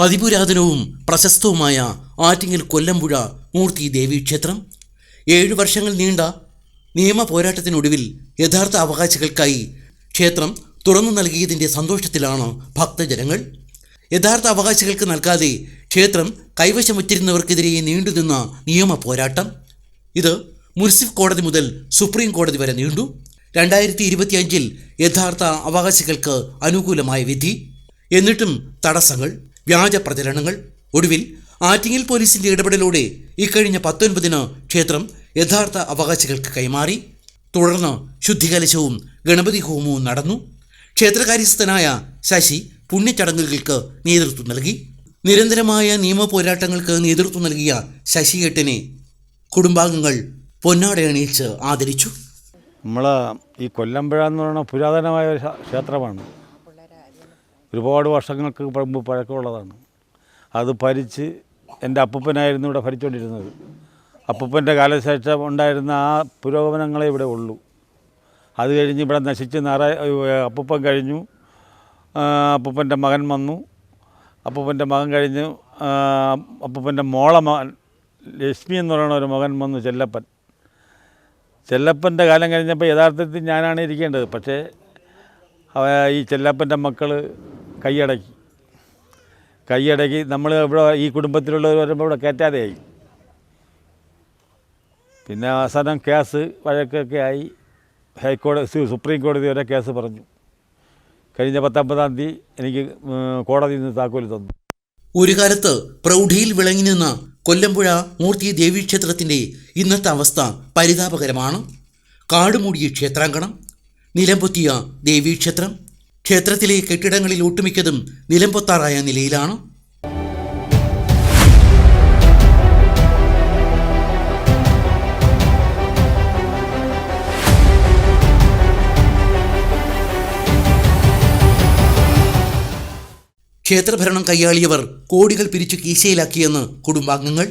അതിപുരാതനവും പ്രശസ്തവുമായ ആറ്റിങ്ങൽ കൊല്ലമ്പുഴ മൂർത്തി ദേവീക്ഷേത്രം 7 വർഷങ്ങൾ നീണ്ട നിയമ പോരാട്ടത്തിനൊടുവിൽ യഥാർത്ഥ അവകാശികൾക്കായി ക്ഷേത്രം തുറന്നു നൽകിയതിൻ്റെ സന്തോഷത്തിലാണ് ഭക്തജനങ്ങൾ. യഥാർത്ഥ അവകാശികൾക്ക് നൽകാതെ ക്ഷേത്രം കൈവശം വച്ചിരുന്നവർക്കെതിരെ നീണ്ടുനിന്ന നിയമ പോരാട്ടം ഇത് മുനിസിപ്പൽ കോടതി മുതൽ സുപ്രീം കോടതി വരെ നീണ്ടു. 2025 യഥാർത്ഥ അവകാശികൾക്ക് അനുകൂലമായ വിധി. എന്നിട്ടും തടസ്സങ്ങൾ, വ്യാജ പ്രചരണങ്ങൾ. ഒടുവിൽ ആറ്റിങ്ങൽ പോലീസിന്റെ ഇടപെടലോടെ ഇക്കഴിഞ്ഞ 19-ന് ക്ഷേത്രം യഥാർത്ഥ അവകാശികൾക്ക് കൈമാറി. തുടർന്ന് ശുദ്ധികലശവും ഗണപതി ഹോമവും നടന്നു. ക്ഷേത്രകാര്യസ്ഥനായ ശശി പുണ്യചടങ്ങുകൾക്ക് നേതൃത്വം നൽകി. നിരന്തരമായ നിയമ പോരാട്ടങ്ങൾക്ക് നേതൃത്വം നൽകിയ ശശിയേട്ടനെ കുടുംബാംഗങ്ങൾ പൊന്നാടയണിയിച്ച് ആദരിച്ചു. ഈ കൊല്ലമ്പുഴ എന്ന് പറയുന്ന പുരാതനമായ ഒരു ക്ഷേത്രമാണ്. ഒരുപാട് വർഷങ്ങൾക്ക് മുമ്പ് പഴക്കമുള്ളതാണ്. അത് ഭരിച്ച് എൻ്റെ അപ്പൂപ്പനായിരുന്നു ഇവിടെ ഭരിച്ചുകൊണ്ടിരുന്നത്. അപ്പൂപ്പൻ്റെ കാലശേഷം ഉണ്ടായിരുന്ന ആ പുരോഗമനങ്ങളെ ഇവിടെ ഉള്ളൂ. അത് കഴിഞ്ഞ് ഇവിടെ നശിച്ച് അപ്പൂപ്പൻ കഴിഞ്ഞു, അപ്പൂപ്പൻ്റെ മകൻ വന്നു. അപ്പൂപ്പൻ്റെ മകൻ കഴിഞ്ഞ് അപ്പൂപ്പൻ്റെ മകൻ ലക്ഷ്മി എന്ന് പറയുന്ന ഒരു മകൻ വന്നു, ചെല്ലപ്പൻ്റെ കാലം കഴിഞ്ഞപ്പോൾ യഥാർത്ഥത്തിൽ ഞാനാണ് ഇരിക്കേണ്ടത്. പക്ഷേ ഈ ചെല്ലപ്പൻ്റെ മക്കൾ കൈയടക്കി നമ്മൾ ഇവിടെ ഈ കുടുംബത്തിലുള്ളവർ വരുമ്പോൾ ഇവിടെ കയറ്റാതെയായി. പിന്നെ അവസാനം കേസ് വഴക്കൊക്കെ ആയി. ഹൈക്കോടതി, സുപ്രീം കോടതി വരെ കേസ് പറഞ്ഞു. കഴിഞ്ഞ 19-ാം തീയതി എനിക്ക് കോടതിയിൽ നിന്ന് താക്കോല് തന്നു. ഒരു കാലത്ത് പ്രൗഢിയിൽ വിളങ്ങി നിന്ന കൊല്ലമ്പുഴ മൂർത്തി ദേവീക്ഷേത്രത്തിൻ്റെ ഇന്നത്തെ അവസ്ഥ പരിതാപകരമാണ്. കാടുമൂടിയ ക്ഷേത്രാങ്കണം, നിലംപൊത്തിയ ദേവീക്ഷേത്രം. ക്ഷേത്രത്തിലെ കെട്ടിടങ്ങളിൽ ഒട്ടുമിക്കതും നിലംപൊത്താറായ നിലയിലാണ്. ക്ഷേത്രഭരണം കൈയാളിയവർ കോടികൾ പിരിച്ചു കീശയിലാക്കിയെന്ന് കുടുംബാംഗങ്ങൾ.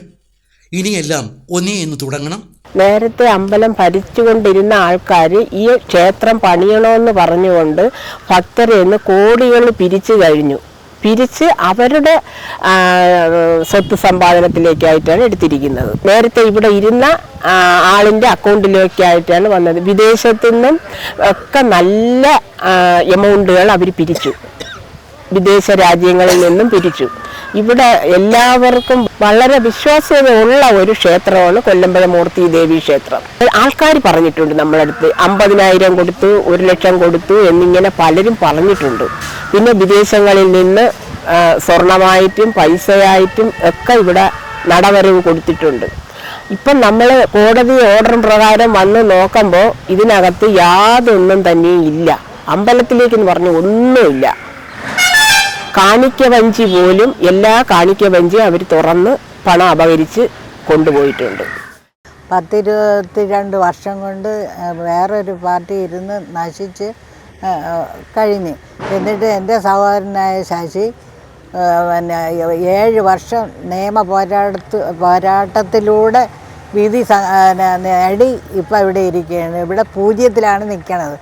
ഇനിയെല്ലാം ഒന്നേ എന്ന് തുടങ്ങണം. നേരത്തെ അമ്പലം ഭരിച്ചുകൊണ്ടിരുന്ന ആൾക്കാർ ഈ ക്ഷേത്രം പണിയണമെന്ന് പറഞ്ഞുകൊണ്ട് ഭക്തരിൽ നിന്ന് കോടികൾ പിരിച്ച് അവരുടെ സ്വത്ത് സമ്പാദനത്തിലേക്കായിട്ടാണ് എടുത്തിരിക്കുന്നത്. നേരത്തെ ഇവിടെ ഇരുന്ന ആളിൻ്റെ അക്കൗണ്ടിലേക്കായിട്ടാണ് വന്നത്. വിദേശത്തു നിന്നും ഒക്കെ നല്ല എമൗണ്ടുകൾ അവർ പിരിച്ചു, വിദേശ രാജ്യങ്ങളിൽ നിന്നും പിരിച്ചു. ഇവിടെ എല്ലാവർക്കും വളരെ വിശ്വാസ്യതയുള്ള ഒരു ക്ഷേത്രമാണ് കൊല്ലമ്പുഴ മൂർത്തി ദേവി ക്ഷേത്രം. ആൾക്കാർ പറഞ്ഞിട്ടുണ്ട് നമ്മളടുത്ത് 50,000 കൊടുത്തു, 1 ലക്ഷം കൊടുത്തു എന്നിങ്ങനെ പലരും പറഞ്ഞിട്ടുണ്ട്. പിന്നെ വിദേശങ്ങളിൽ നിന്ന് സ്വർണമായിട്ടും പൈസയായിട്ടും ഒക്കെ ഇവിടെ നടവരവ് കൊടുത്തിട്ടുണ്ട്. ഇപ്പം നമ്മൾ കോടതി ഓർഡർ പ്രകാരം വന്ന് നോക്കുമ്പോൾ ഇതിനകത്ത് യാതൊന്നും തന്നെയും ഇല്ല. അമ്പലത്തിലേക്കെന്ന് പറഞ്ഞ് ഒന്നുമില്ല. കാണിക്ക വഞ്ചി പോലും, എല്ലാ കാണിക്ക വഞ്ചിയും അവർ തുറന്ന് പണം അപഹരിച്ച് കൊണ്ടുപോയിട്ടുണ്ട്. 10-22 വർഷം കൊണ്ട് വേറൊരു പാർട്ടി ഇരുന്ന് നശിച്ച് കഴിഞ്ഞ്. എന്നിട്ട് എൻ്റെ സഹോദരനായ ശശി 7 വർഷം നിയമ പോരാട്ടത്തിലൂടെ വിധി നേടി ഇപ്പം ഇവിടെ ഇരിക്കുകയാണ്. ഇവിടെ പൂജ്യത്തിലാണ് നിൽക്കണത്.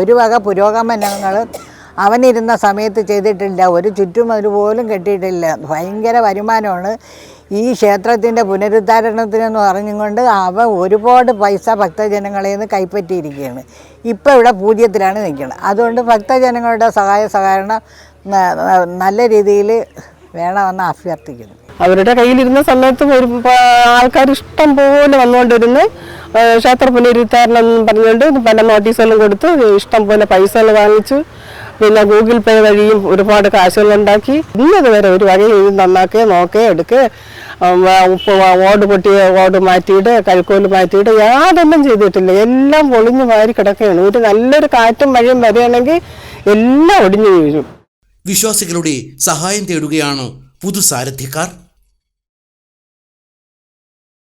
ഒരു വക പുരോഗമനങ്ങൾ അവനിരുന്ന സമയത്ത് ചെയ്തിട്ടില്ല. ഒരു ചുറ്റുമതിൽ പോലും കെട്ടിയിട്ടില്ല. ഭയങ്കര വരുമാനമാണ് ഈ ക്ഷേത്രത്തിൻ്റെ പുനരുദ്ധാരണത്തിനെന്ന് പറഞ്ഞുകൊണ്ട് ഒരുപാട് പൈസ ഭക്തജനങ്ങളിൽ നിന്ന് കൈപ്പറ്റിയിരിക്കുകയാണ്. ഇപ്പോൾ ഇവിടെ പൂജ്യത്തിലാണ് നിൽക്കുന്നത്. അതുകൊണ്ട് ഭക്തജനങ്ങളുടെ സഹകരണം നല്ല രീതിയിൽ വേണമെന്ന് അഭ്യർത്ഥിക്കുന്നു. അവരുടെ കയ്യിലിരുന്ന സമയത്ത് ആൾക്കാർ ഇഷ്ടം പോലെ വന്നുകൊണ്ടിരുന്നു. ക്ഷേത്ര പുനരുദ്ധാരണം പറഞ്ഞുകൊണ്ട് പല നോട്ടീസുകളും കൊടുത്ത് ഇഷ്ടം പോലെ പൈസകൾ വാങ്ങിച്ചു. പിന്നെ ഗൂഗിൾ പേ വഴിയും ഒരുപാട് കാശുകളുണ്ടാക്കി. ഇന്നതുവരെ ഒരു വകയും നന്നാക്കുക, നോക്കുക, എടുക്കുക, ഓട് പൊട്ടിയ ഓട് മാറ്റിയിട്ട് കഴുക്കോല് മാറ്റിയിട്ട് യാതൊന്നും ചെയ്തിട്ടില്ല. എല്ലാം പൊളിഞ്ഞു മാറി കിടക്കുകയാണ്. ഒരു നല്ലൊരു കാറ്റും മഴയും വരികയാണെങ്കിൽ എല്ലാം ഒടിഞ്ഞു വീഴും. വിശ്വാസികളുടെ സഹായം തേടുകയാണ് പുതുസാരഥ്യക്കാർ.